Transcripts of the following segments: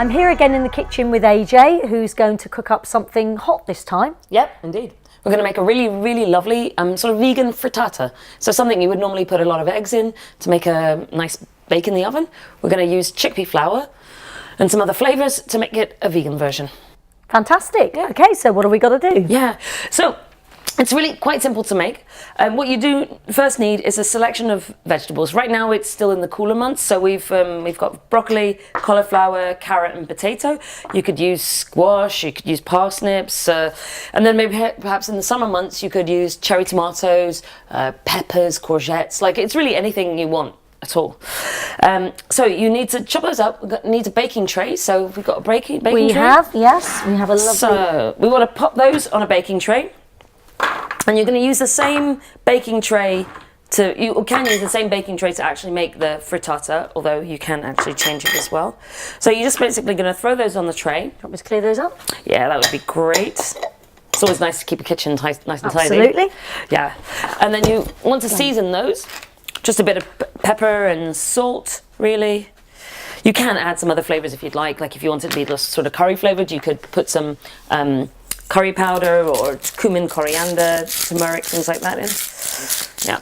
I'm here again in the kitchen with AJ, who's going to cook up something hot this time. Yep, indeed. We're going to make a really, really lovely sort of vegan frittata. So something you would normally put a lot of eggs in to make a nice bake in the oven. We're going to use chickpea flour and some other flavours to make it a vegan version. Fantastic. Yeah. Okay, so what have we got to do? Yeah, so it's really quite simple to make. What you do first need is a selection of vegetables. Right now it's still in the cooler months, so we've got broccoli, cauliflower, carrot and potato. You could use squash, you could use parsnips, and then maybe perhaps in the summer months you could use cherry tomatoes, peppers, courgettes. Like, it's really anything you want at all. So you need to chop those up. We need a baking tray. So we've got a baking tray. We have, yes, we have a lovely. So we want to pop those on a baking tray. And you're going to use the same baking tray you can use the same baking tray to actually make the frittata, although you can actually change it as well. So you're just basically going to throw those on the tray. Want me to clear those up? Yeah, that would be great. It's always nice to keep a kitchen nice and tidy. Absolutely. Yeah. And then you want to season those. Just a bit of pepper and salt, really. You can add some other flavours if you'd like. Like if you wanted to be sort of curry flavoured, you could put some curry powder or cumin, coriander, turmeric, things like that in. Yeah.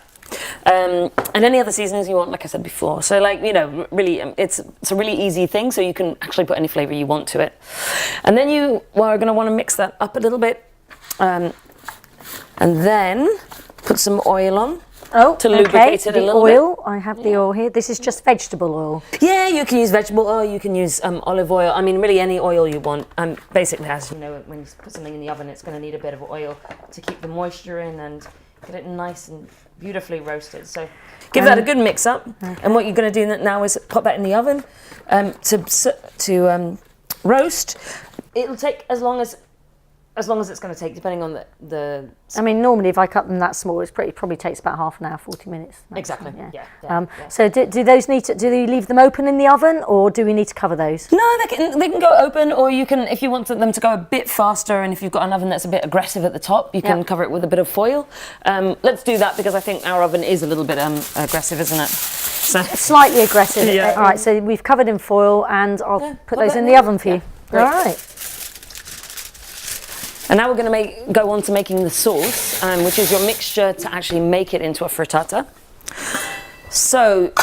And any other seasonings you want, like I said before. So, like, you know, really, it's a really easy thing, so you can actually put any flavour you want to it. And then you are going to want to mix that up a little bit. And then put some oil on. Oh, to lubricate it a little oil. bit. I have the oil here. This is just vegetable oil. Yeah, you can use vegetable oil, you can use olive oil. I mean, really any oil you want. Basically, as you know, when you put something in the oven, it's going to need a bit of oil to keep the moisture in and get it nice and beautifully roasted. So give that a good mix up. Okay. And what you're going to do now is pop that in the oven to roast. It'll take as long as it's going to take, depending on the. I mean, normally if I cut them that small, it probably takes about half an hour, 40 minutes. Exactly. Yeah. Yeah. So do those need to? Do you leave them open in the oven, or do we need to cover those? No, they can go open, or you can, if you want them to go a bit faster, and if you've got an oven that's a bit aggressive at the top, you can cover it with a bit of foil. Let's do that because I think our oven is a little bit aggressive, isn't it? So. Slightly aggressive. Yeah. All right. So we've covered in foil, and I'll put those in the oven for you. Great. All right. And now we're going to go on to making the sauce, which is your mixture to actually make it into a frittata. So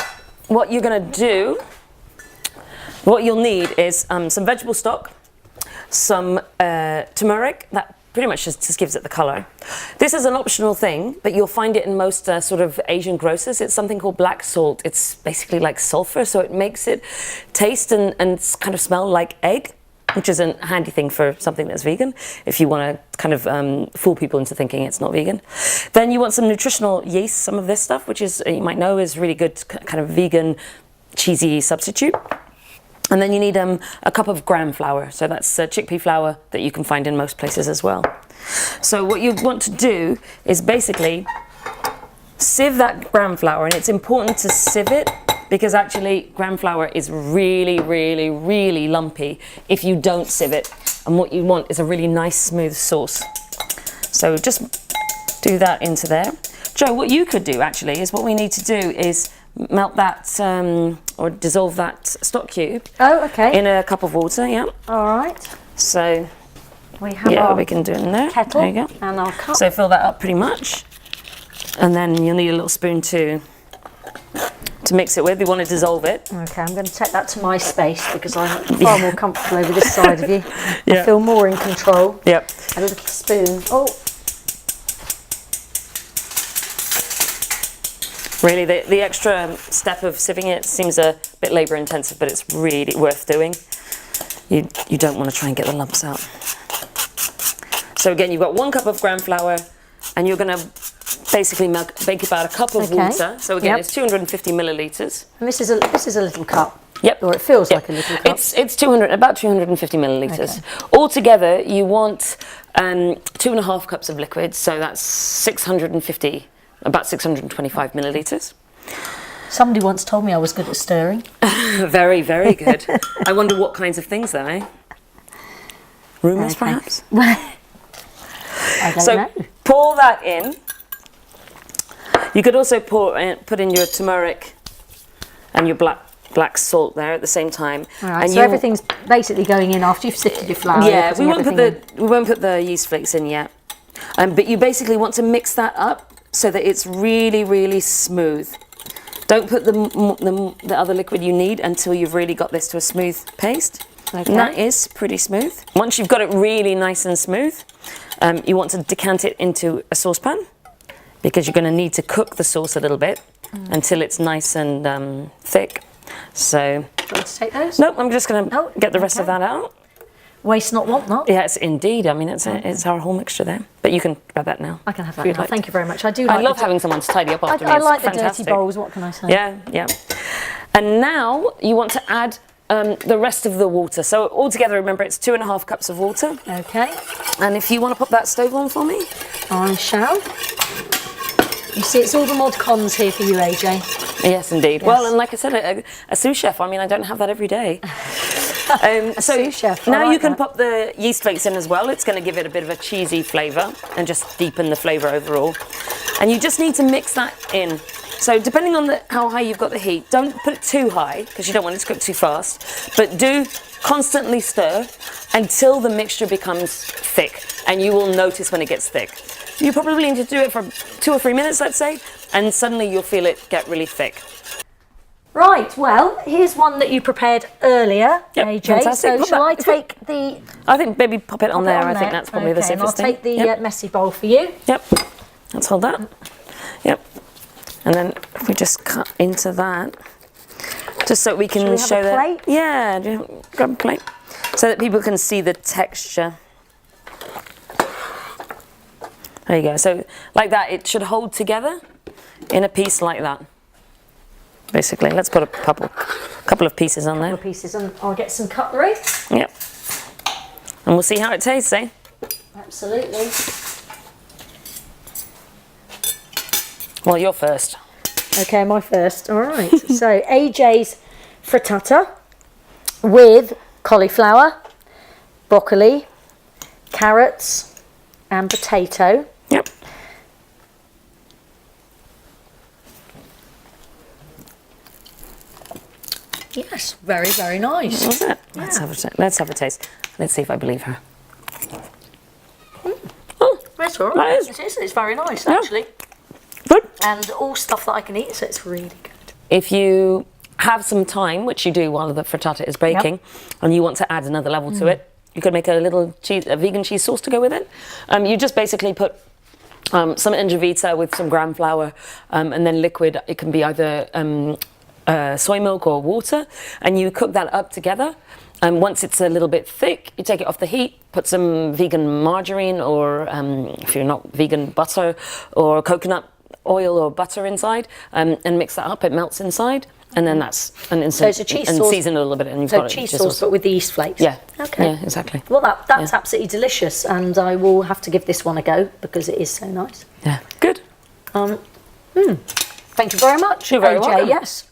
what you're going to do, what you'll need is some vegetable stock, some turmeric, that pretty much just gives it the colour. This is an optional thing, but you'll find it in most sort of Asian grocers. It's something called black salt. It's basically like sulphur, so it makes it taste and kind of smell like egg, which is a handy thing for something that's vegan, if you want to kind of fool people into thinking it's not vegan. Then you want some nutritional yeast, some of this stuff, which is, you might know, is really good kind of vegan cheesy substitute. And then you need a cup of gram flour, so that's chickpea flour that you can find in most places as well. So what you want to do is basically sieve that gram flour, and it's important to sieve it because actually gram flour is really, really, really lumpy if you don't sieve it. And what you want is a really nice smooth sauce. So just do that into there. Joe, what you could do actually is what we need to do is melt that or dissolve that stock cube. Oh, okay. In a cup of water, yeah. All right. So we have we can do it in there. Kettle. There you go. And our cup. So fill that up pretty much. And then you'll need a little spoon to mix it with. You want to dissolve it. Okay, I'm going to take that to my space because I'm far more comfortable over this side of you. Yeah. I feel more in control. Yep. A little spoon. Oh. Really, the extra step of sieving it seems a bit labour intensive, but it's really worth doing. You don't want to try and get the lumps out. So again, you've got 1 cup of gram flour, and you're going to basically bake about a cup of water. So again, it's 250 millilitres. And this is a little cup. Yep. Or it feels like a little cup. It's about 250 millilitres. Okay. Altogether, you want 2.5 cups of liquid, so that's about 625 millilitres. Somebody once told me I was good at stirring. Very, very good. I wonder what kinds of things though, eh? Rumours, perhaps? I don't know. Pour that in. You could also put in your turmeric and your black black salt there at the same time. All right, and so everything's basically going in after you've sifted your flour. Yeah, we won't put put the yeast flakes in yet. But you basically want to mix that up so that it's really, really smooth. Don't put the other liquid you need until you've really got this to a smooth paste. Okay. And that is pretty smooth. Once you've got it really nice and smooth, you want to decant it into a saucepan because you're going to need to cook the sauce a little bit until it's nice and thick. So, Do you want to take those? no, I'm just going to get the rest of that out. Waste not, want not. Yes, indeed. I mean, it's our whole mixture there. But you can grab that now. I can have that if you'd now. like. Thank you very much. I love having someone to tidy up after me. I It's like the fantastic. dirty bowls. What can I say? Yeah, yeah. And now you want to add the rest of the water. So altogether, remember, it's 2.5 cups of water. Okay. And if you want to pop that stove on for me. I shall. You see, it's all the mod cons here for you, AJ. Yes, indeed. Yes. Well, and like I said, a sous chef, I mean, I don't have that every day. Sous chef, I now like you can that. pop the yeast flakes in as well. It's going to give it a bit of a cheesy flavour and just deepen the flavour overall. And you just need to mix that in. So depending on how high you've got the heat, don't put it too high because you don't want it to cook too fast. But do constantly stir until the mixture becomes thick, and you will notice when it gets thick. You probably need to do it for 2 or 3 minutes, let's say, and suddenly you'll feel it get really thick. Right, well, here's one that you prepared earlier, Yep, AJ. fantastic. So shall I take the... I think maybe pop it on there. I think that's probably the Okay, and safest I'll thing. take the Yep. messy bowl for you. Yep. Let's hold that. Yep. And then if we just cut into that, just so we can Shall we have show a that. plate? Yeah, grab a plate so that people can see the texture. There you go. So like that, it should hold together in a piece like that. Basically, let's put a couple of pieces on there. Pieces, and I'll get some cutlery. Yep. And we'll see how it tastes, eh? Absolutely. Well, you're first. Okay, my first. All right. So AJ's frittata with cauliflower, broccoli, carrots, and potato. Yep. Yes, very, very nice. What's that? Let's have a taste. Let's see if I believe her. Oh, That's all that right. is. It is. It's very nice, actually. good. And all stuff that I can eat, so it's really good. If you have some time, which you do while the frittata is baking, and you want to add another level to it, you could make a little a vegan cheese sauce to go with it. You just basically put some Ingevita with some gram flour, and then liquid. It can be either soy milk or water, and you cook that up together. And once it's a little bit thick, you take it off the heat, put some vegan margarine or, if you're not vegan, butter or coconut oil or butter inside, and mix that up. It melts inside, and then that's an instant. So it's a cheese sauce. And season it a little bit, and you've got Cheese it. sauce, but with the yeast flakes. Yeah. Okay. Yeah, exactly. Well, that's absolutely delicious, and I will have to give this one a go because it is so nice. Yeah. Good. Thank you very much, You're very AJ. welcome. Yes.